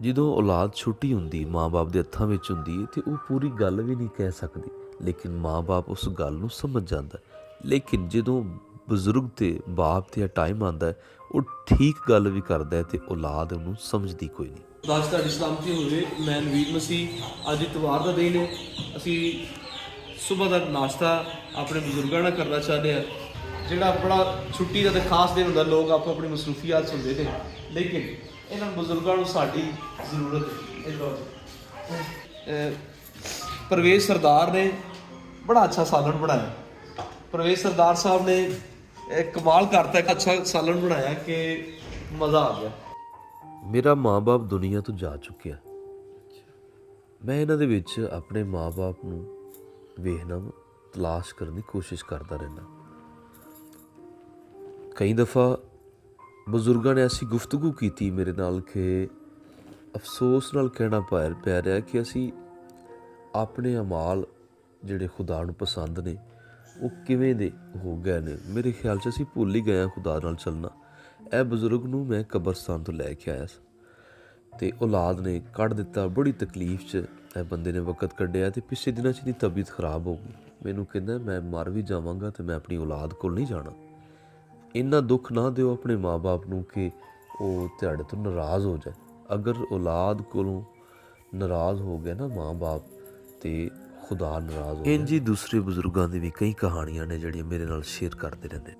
ਜਦੋਂ ਔਲਾਦ ਛੋਟੀ ਹੁੰਦੀ ਮਾਂ-ਬਾਪ ਦੇ ਹੱਥਾਂ ਵਿੱਚ ਹੁੰਦੀ ਹੈ ਤੇ ਉਹ ਪੂਰੀ ਗੱਲ ਵੀ ਨਹੀਂ ਕਹਿ ਸਕਦੀ, ਲੇਕਿਨ ਮਾਂ-ਬਾਪ ਉਸ ਗੱਲ ਨੂੰ ਸਮਝ ਜਾਂਦਾ। ਲੇਕਿਨ ਜਦੋਂ ਬਜ਼ੁਰਗ ਤੇ ਬਾਪ 'ਤੇ ਟਾਈਮ ਆਉਂਦਾ ਹੈ, ਉਹ ਠੀਕ ਗੱਲ ਵੀ ਕਰਦਾ ਹੈ ਤੇ ਔਲਾਦ ਉਹਨੂੰ ਸਮਝਦੀ ਕੋਈ ਨਹੀਂ। ਦਾਸ ਤੁਹਾਡੀ ਸਲਾਮਤੀ ਹੋਵੇ। ਮੈਂ ਨਵੀਦ ਮਸੀਹ। ਅੱਜ ਇਤਵਾਰ ਦਾ ਦਿਨ ਹੈ। ਅਸੀਂ ਸੁਬਹ ਦਾ ਨਾਸ਼ਤਾ ਆਪਣੇ ਬਜ਼ੁਰਗਾਂ ਨਾਲ ਕਰਨਾ ਚਾਹੁੰਦੇ ਹਾਂ। ਜਿਹੜਾ ਬੜਾ ਛੁੱਟੀ ਦਾ ਤਾਂ ਖਾਸ ਦਿਨ ਹੁੰਦਾ, ਲੋਕ ਆਪੋ ਆਪਣੀ ਮਸਰੂਫੀਆਤ 'ਚ ਹੁੰਦੇ ਨੇ, ਲੇਕਿਨ ਇਹਨਾਂ ਬਜ਼ੁਰਗਾਂ ਨੂੰ ਸਾਡੀ ਜ਼ਰੂਰਤ ਹੈ। ਪ੍ਰਵੇਸ਼ ਸਰਦਾਰ ਨੇ ਬੜਾ ਅੱਛਾ ਸਾਲਣ ਬਣਾਇਆ। ਪ੍ਰਵੇਸ਼ ਸਰਦਾਰ ਸਾਹਿਬ ਨੇ ਕਮਾਲ ਕਰਤਾ, ਇੱਕ ਅੱਛਾ ਸਾਲਣ ਬਣਾਇਆ ਕਿ ਮਜ਼ਾ ਆ ਗਿਆ। ਮੇਰਾ ਮਾਂ-ਬਾਪ ਦੁਨੀਆ ਤੋਂ ਜਾ ਚੁੱਕਿਆ। ਮੈਂ ਇਹਨਾਂ ਦੇ ਵਿੱਚ ਆਪਣੇ ਮਾਂ-ਬਾਪ ਨੂੰ ਵੇਖਣਾ, ਤਲਾਸ਼ ਕਰਨ ਦੀ ਕੋਸ਼ਿਸ਼ ਕਰਦਾ ਰਹਿੰਦਾ। ਕਈ ਦਫਾ ਬਜ਼ੁਰਗਾਂ ਨੇ ਐਸੀ ਗੁਫ਼ਤਗੂ ਕੀਤੀ ਮੇਰੇ ਨਾਲ ਕਿ ਅਫਸੋਸ ਨਾਲ ਕਹਿਣਾ ਪੈ ਰਿਹਾ ਕਿ ਅਸੀਂ ਆਪਣੇ ਅਮਾਲ ਜਿਹੜੇ ਖੁਦਾ ਨੂੰ ਪਸੰਦ ਨੇ ਉਹ ਕਿਵੇਂ ਦੇ ਹੋ ਗਏ ਨੇ। ਮੇਰੇ ਖਿਆਲ 'ਚ ਅਸੀਂ ਭੁੱਲ ਹੀ ਗਏ ਹਾਂ ਖੁਦਾ ਨਾਲ ਚੱਲਣਾ। ਇਹ ਬਜ਼ੁਰਗ ਨੂੰ ਮੈਂ ਕਬਰਸਤਾਨ ਤੋਂ ਲੈ ਕੇ ਆਇਆ ਸੀ ਅਤੇ ਔਲਾਦ ਨੇ ਕੱਢ ਦਿੱਤਾ। ਬੜੀ ਤਕਲੀਫ 'ਚ ਇਹ ਬੰਦੇ ਨੇ ਵਕਤ ਕੱਢਿਆ ਅਤੇ ਪਿਛਲੇ ਦਿਨਾਂ 'ਚ ਇਹਦੀ ਤਬੀਅਤ ਖਰਾਬ ਹੋ ਗਈ। ਮੈਨੂੰ ਕਹਿੰਦਾ ਮੈਂ ਮਰ ਵੀ ਜਾਵਾਂਗਾ ਅਤੇ ਮੈਂ ਆਪਣੀ ਔਲਾਦ ਕੋਲ ਨਹੀਂ ਜਾਣਾ। ਇੰਨਾ ਦੁੱਖ ਨਾ ਦਿਓ ਆਪਣੇ ਮਾਂ-ਬਾਪ ਨੂੰ ਕਿ ਉਹ ਤੁਹਾਡੇ ਤੋਂ ਨਾਰਾਜ਼ ਹੋ ਜਾਏ। ਅਗਰ ਔਲਾਦ ਕੋਲੋਂ ਨਾਰਾਜ਼ ਹੋ ਗਿਆ ਨਾ ਮਾਂ-ਬਾਪ, ਅਤੇ ਖੁਦਾ ਨਾਰਾਜ਼ ਹੋ ਗਿਆ। ਇੰਝ ਹੀ ਦੂਸਰੇ ਬਜ਼ੁਰਗਾਂ ਦੀ ਵੀ ਕਈ ਕਹਾਣੀਆਂ ਨੇ ਜਿਹੜੀਆਂ ਮੇਰੇ ਨਾਲ ਸ਼ੇਅਰ ਕਰਦੇ ਰਹਿੰਦੇ।